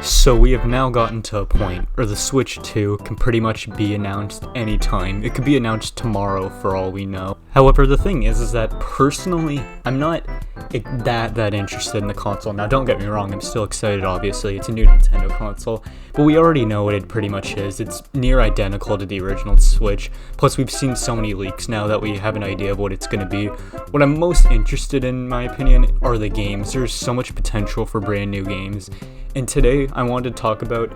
So we have now gotten to a point where the Switch 2 can pretty much be announced anytime. It could be announced tomorrow for all we know. However, the thing is that personally, I'm not that interested in the console. Now don't get me wrong, I'm still excited obviously, it's a new Nintendo console, but we already know what it pretty much is. It's near identical to the original Switch, plus we've seen so many leaks now that we have an idea of what it's going to be. What I'm most interested in my opinion, are the games. There's so much potential for brand new games, and today I wanted to talk about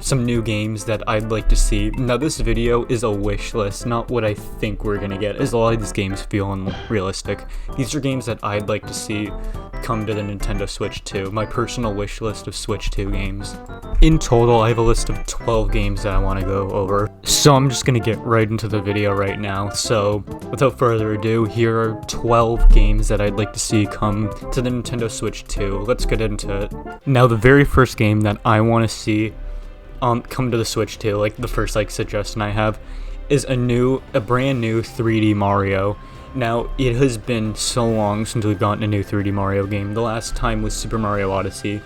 some new games that I'd like to see. Now this video is a wish list, not what I think we're gonna get, as a lot of these games feel unrealistic. These are games that I'd like to see come to the Nintendo Switch 2, my personal wish list of Switch 2 games. In total, I have a list of 12 games that I want to go over, so I'm just gonna get right into the video right now. So without further ado, here are 12 games that I'd like to see come to the Nintendo Switch 2. Let's get into it. Now the very first game that I want to see come to the Switch 2, like the first suggestion I have, is a brand new 3D Mario. Now, it has been so long since we've gotten a new 3D Mario game. The last time was Super Mario Odyssey,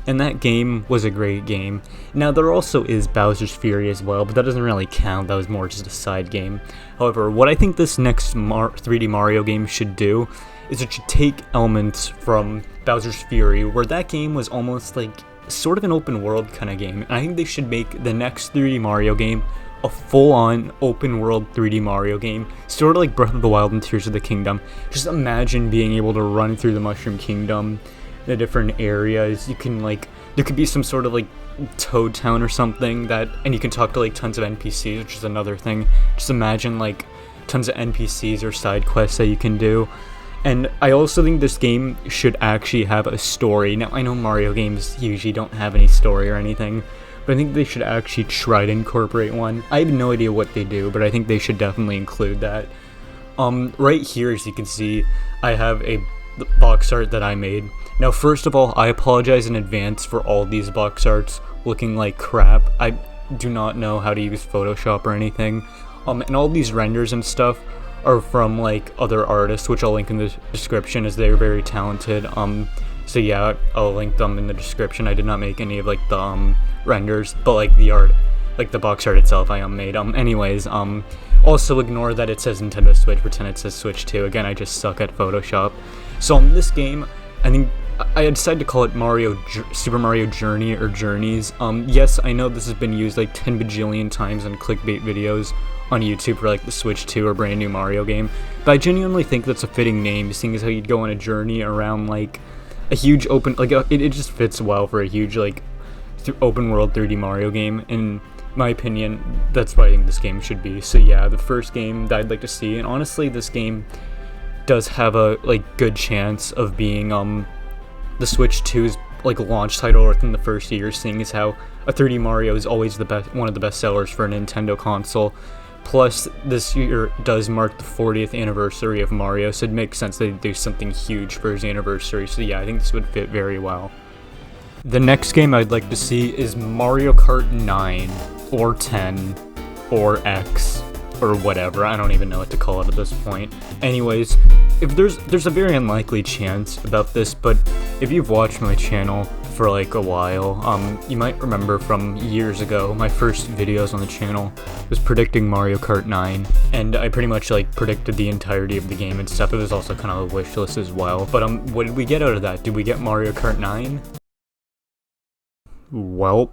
and that game was a great game. Now, there also is Bowser's Fury as well, but that doesn't really count. That was more just a side game. However, what I think this next 3D Mario game should do is it should take elements from Bowser's Fury, where that game was almost like sort of an open world kind of game. And I think they should make the next 3D Mario game a full-on open world 3D Mario game, sort of like Breath of the Wild and Tears of the Kingdom. Just imagine being able to run through the Mushroom Kingdom, the different areas. You can there could be some sort of Toad Town or something and you can talk to tons of NPCs, which is another thing. Just imagine tons of NPCs or side quests that you can do. And I also think this game should actually have a story. Now, I know Mario games usually don't have any story or anything, but I think they should actually try to incorporate one. I have no idea what they do, but I think they should definitely include that. Right here, as you can see, I have a box art that I made. Now, first of all, I apologize in advance for all these box arts looking like crap. I do not know how to use Photoshop or anything. And all these renders and stuff are from other artists, which I'll link in the description, as they're very talented. So yeah, I'll link them in the description. I did not make any of the renders, but the art, the box art itself I made. Anyways, also ignore that it says Nintendo Switch, pretend it says Switch 2. Again, I just suck at Photoshop. So in this game, I think I decided to call it Super Mario Journey or Journeys. Yes, I know this has been used 10 bajillion times in clickbait videos on YouTube for the Switch 2 or brand new Mario game, but I genuinely think that's a fitting name, seeing as how you'd go on a journey around a huge open, it just fits well for a huge open world 3D Mario game. In my opinion, that's what I think this game should be. So yeah, the first game that I'd like to see, and honestly this game does have a good chance of being the Switch 2's launch title within the first year, seeing as how a 3D Mario is always one of the best sellers for a Nintendo console. Plus, this year does mark the 40th anniversary of Mario, so it makes sense that they'd do something huge for his anniversary. So yeah, I think this would fit very well. The next game I'd like to see is Mario Kart 9, or 10, or X, or whatever. I don't even know what to call it at this point. Anyways, if there's a very unlikely chance about this, but if you've watched my channel for a while, you might remember from years ago, my first videos on the channel was predicting Mario Kart 9, and I pretty much predicted the entirety of the game and stuff. It was also kind of a wish list as well, but what did we get out of that? Did we get Mario Kart 9? Well,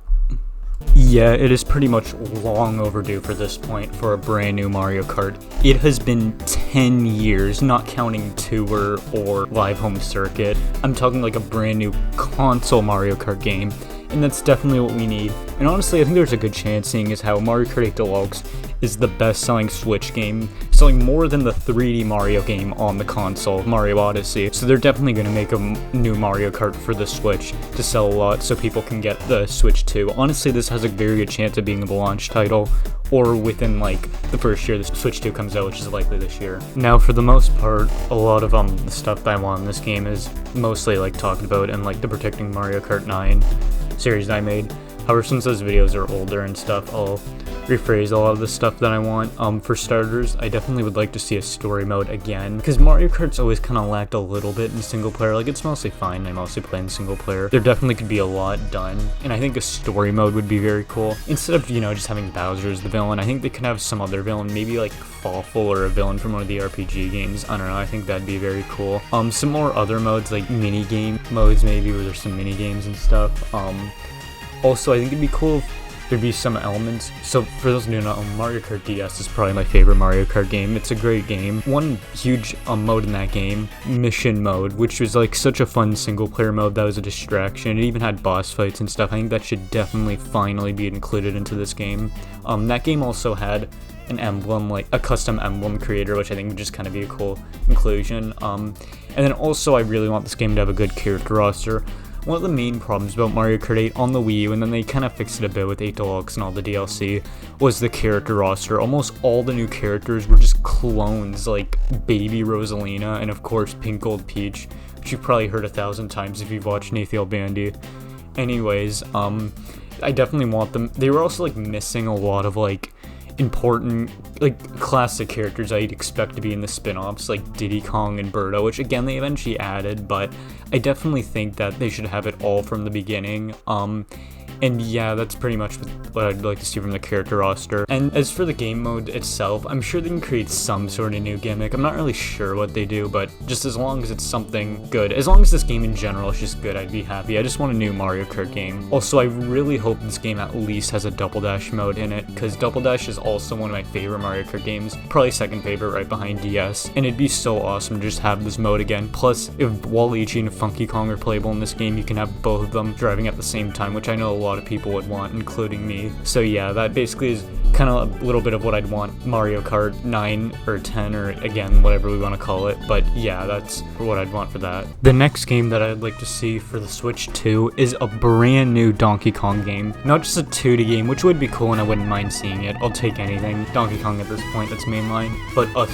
yeah, it is pretty much long overdue for this point for a brand new Mario Kart. It has been 10 years, not counting tour or live home circuit. I'm talking a brand new console Mario Kart game, and that's definitely what we need. And honestly, I think there's a good chance, seeing as how Mario Kart 8 Deluxe is the best-selling Switch game, selling more than the 3D Mario game on the console, Mario Odyssey. So they're definitely going to make a new Mario Kart for the Switch to sell a lot so people can get the Switch 2. Honestly, this has a very good chance of being the launch title, or within the first year the Switch 2 comes out, which is likely this year. Now, for the most part, a lot of the stuff that I want in this game is mostly talked about and the predicting Mario Kart 9 series that I made. However, since those videos are older and stuff, I'll rephrase a lot of the stuff that I want. For starters, I definitely would like to see a story mode again, because Mario Kart's always kind of lacked a little bit in single player. Like, it's mostly fine, I mostly play in single player. There definitely could be a lot done, and I think a story mode would be very cool. Instead of, you know, just having Bowser as the villain, I think they could have some other villain, maybe like Fawful or a villain from one of the RPG games. I don't know, I think that'd be very cool. Some more other modes, like mini game modes maybe, where there's some mini games and stuff. Also, I think it'd be cool if there'd be some elements. So for those who don't know, Mario Kart DS is probably my favorite Mario Kart game. It's a great game. One huge mode in that game, mission mode, which was like such a fun single player mode that was a distraction. It even had boss fights and stuff. I think that should definitely finally be included into this game. That game also had an emblem, like a custom emblem creator, which I think would just kind of be a cool inclusion. And then also I really want this game to have a good character roster. One of the main problems about Mario Kart 8 on the Wii U, and then they kind of fixed it a bit with 8 Deluxe and all the DLC, was the character roster. Almost all the new characters were just clones, like Baby Rosalina and of course Pink Gold Peach, which you've probably heard 1,000 times if you've watched Nathiel Bandy. Anyways, I definitely want them. They were also like missing a lot of like important, like classic characters I'd expect to be in the spin-offs, like Diddy Kong and Birdo, which again they eventually added, but I definitely think that they should have it all from the beginning. And yeah, that's pretty much what I'd like to see from the character roster. And as for the game mode itself, I'm sure they can create some sort of new gimmick. I'm not really sure what they do, but just as long as it's something good, as long as this game in general is just good, I'd be happy. I just want a new Mario Kart game. Also, I really hope this game at least has a Double Dash mode in it, because Double Dash is also one of my favorite Mario Kart games, probably second favorite right behind DS, and it'd be so awesome to just have this mode again. Plus, if Waluigi and Funky Kong are playable in this game, you can have both of them driving at the same time, which I know a lot of people would want, including me. So yeah, that basically is kind of a little bit of what I'd want Mario Kart 9 or 10 or again whatever we want to call it, but yeah, that's what I'd want for that. The next game that I'd like to see for the Switch 2 is a brand new Donkey Kong game. Not just a 2D game, which would be cool and I wouldn't mind seeing it. I'll take anything Donkey Kong at this point that's mainline, but a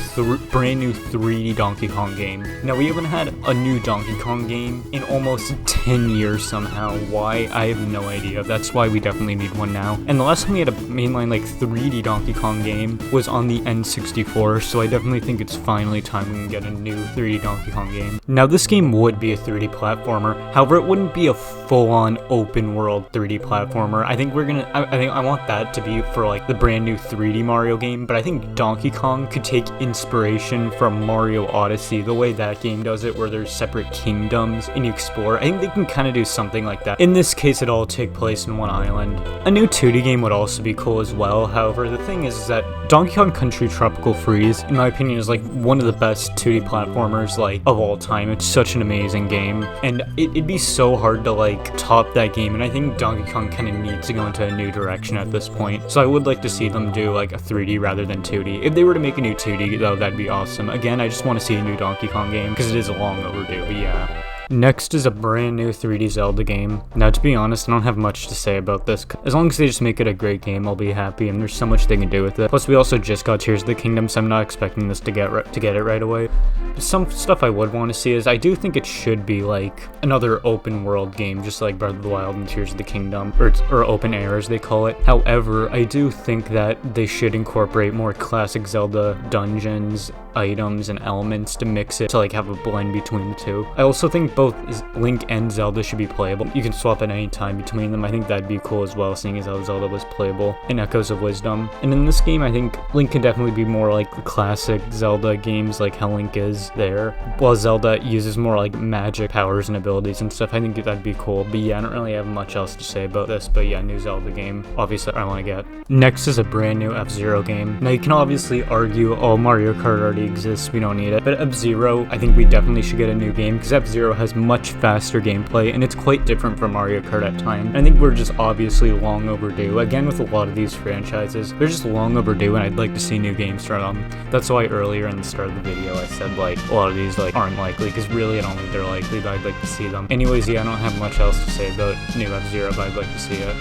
brand new 3D Donkey Kong game. Now, we haven't had a new Donkey Kong game in almost 10 years somehow. Why? I have no idea. That's why we definitely need one now. And the last time we had a mainline like 3D Donkey Kong game was on the N64, so I definitely think it's finally time we can get a new 3D Donkey Kong game. Now, this game would be a 3D platformer, however, it wouldn't be a full-on open world 3D platformer. I think I want that to be for like the brand new 3D Mario game, but I think Donkey Kong could take inspiration from Mario Odyssey, the way that game does it, where there's separate kingdoms and you explore. I think they can kind of do something like that. In this case, it all take place in one island. A new 2D game would also be cool as well. However, the thing is that Donkey Kong Country Tropical Freeze, in my opinion, is like one of the best 2D platformers like of all time. It's such an amazing game, and it'd be so hard to like top that game, and I think Donkey Kong kind of needs to go into a new direction at this point. So I would like to see them do like a 3D rather than 2D. If they were to make a new 2D though, that'd be awesome. Again, I just want to see a new Donkey Kong game because it is long overdue, but yeah. Next is a brand new 3D Zelda game. Now, to be honest, I don't have much to say about this. As long as they just make it a great game, I'll be happy, and there's so much they can do with it. Plus, we also just got Tears of the Kingdom, so I'm not expecting this to get it right away. But some stuff I would want to see is I do think it should be like another open world game, just like Breath of the Wild and Tears of the Kingdom, or open air as they call it. However, I do think that they should incorporate more classic Zelda dungeons, items, and elements to mix it to like have a blend between the two. I also think both Link and Zelda should be playable. You can swap at any time between them. I think that'd be cool as well, seeing as how Zelda was playable in Echoes of Wisdom. And in this game, I think Link can definitely be more like the classic Zelda games, like how Link is there, while Zelda uses more like magic powers and abilities and stuff. I think that'd be cool. But yeah, I don't really have much else to say about this, but yeah, new Zelda game, obviously I want to get. Next is a brand new F-Zero game. Now, you can obviously argue, oh, Mario Kart already exists, we don't need it, but F-Zero, I think we definitely should get a new game, because F-Zero has much faster gameplay, and it's quite different from Mario Kart at times. I think we're just obviously long overdue. Again, with a lot of these franchises, they're just long overdue, and I'd like to see new games from them. That's why earlier in the start of the video, I said, like, a lot of these, like, aren't likely, because really I don't think they're likely, but I'd like to see them. Anyways, yeah, I don't have much else to say about new F-Zero, but I'd like to see it.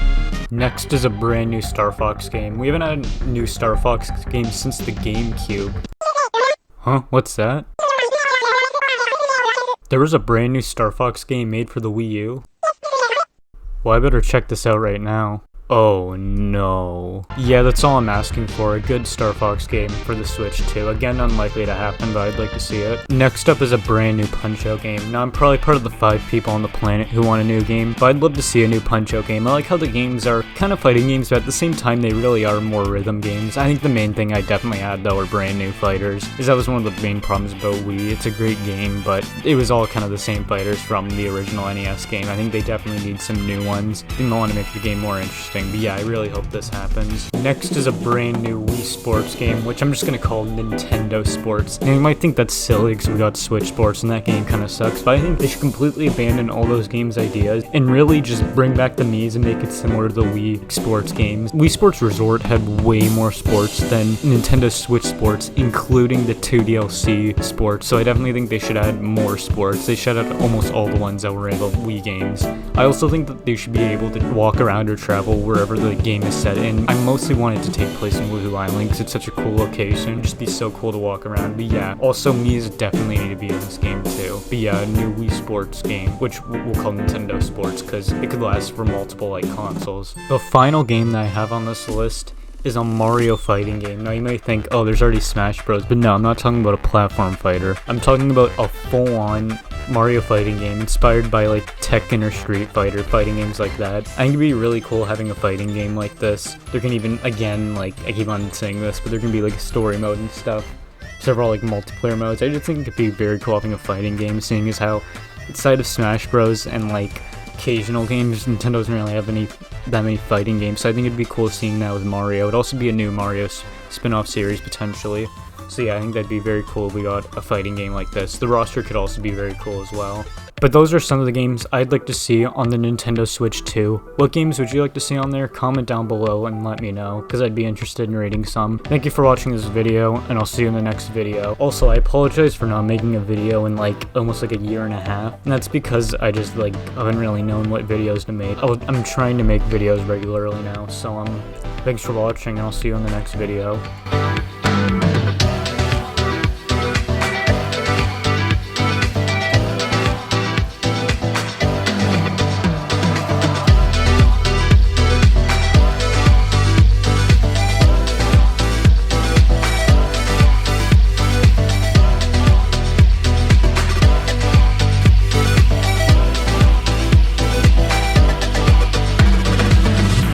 Next is a brand new Star Fox game. We haven't had a new Star Fox game since the GameCube. Huh? What's that? There was a brand new Star Fox game made for the Wii U. Well, I better check this out right now. Oh no. Yeah, that's all I'm asking for, a good Star Fox game for the Switch 2. Again, unlikely to happen, but I'd like to see it. Next up is a brand new Punch-Out game. Now, I'm probably part of the 5 people on the planet who want a new game, but I'd love to see a new Punch-Out game. I like how the games are kind of fighting games, but at the same time, they really are more rhythm games. I think the main thing I definitely had, though, are brand new fighters, is that was one of the main problems about Wii. It's a great game, but it was all kind of the same fighters from the original NES game. I think they definitely need some new ones. I think they want to make the game more interesting. But yeah, I really hope this happens. Next is a brand new Wii Sports game, which I'm just gonna call Nintendo Sports. And you might think that's silly because we got Switch Sports and that game kind of sucks, but I think they should completely abandon all those games' ideas and really just bring back the Mii's and make it similar to the Wii Sports games. Wii Sports Resort had way more sports than Nintendo Switch Sports, including the 2 DLC sports, so I definitely think they should add more sports. They should add almost all the ones that were in the Wii games. I also think that they should be able to walk around or travel wherever the game is set in. I mostly want it to take place in Woohoo Island because it's such a cool location. It'd just be so cool to walk around. But yeah, also Mii's definitely need to be in this game too. But yeah, a new Wii Sports game, which we'll call Nintendo Sports because it could last for multiple consoles. The final game that I have on this list is a Mario fighting game. Now you might think, oh, there's already Smash Bros, but no, I'm not talking about a platform fighter. I'm talking about a full-on Mario fighting game inspired by Tekken or Street Fighter, fighting games like that. I think it'd be really cool having a fighting game like this. There can even, again, I keep on saying this, but there can be a story mode and stuff. Several multiplayer modes. I just think it'd be very cool having a fighting game, seeing as how outside of Smash Bros and occasional games, Nintendo doesn't really have that many fighting games, so I think it'd be cool seeing that with Mario. It'd also be a new Mario spin-off series potentially. So yeah, I think that'd be very cool if we got a fighting game like this. The roster could also be very cool as well. But those are some of the games I'd like to see on the Nintendo Switch 2. What games would you like to see on there? Comment down below and let me know, because I'd be interested in rating some. Thank you for watching this video, and I'll see you in the next video. Also, I apologize for not making a video in almost a year and a half, and that's because I just haven't really known what videos to make. I'm trying to make videos regularly now, so thanks for watching, and I'll see you in the next video.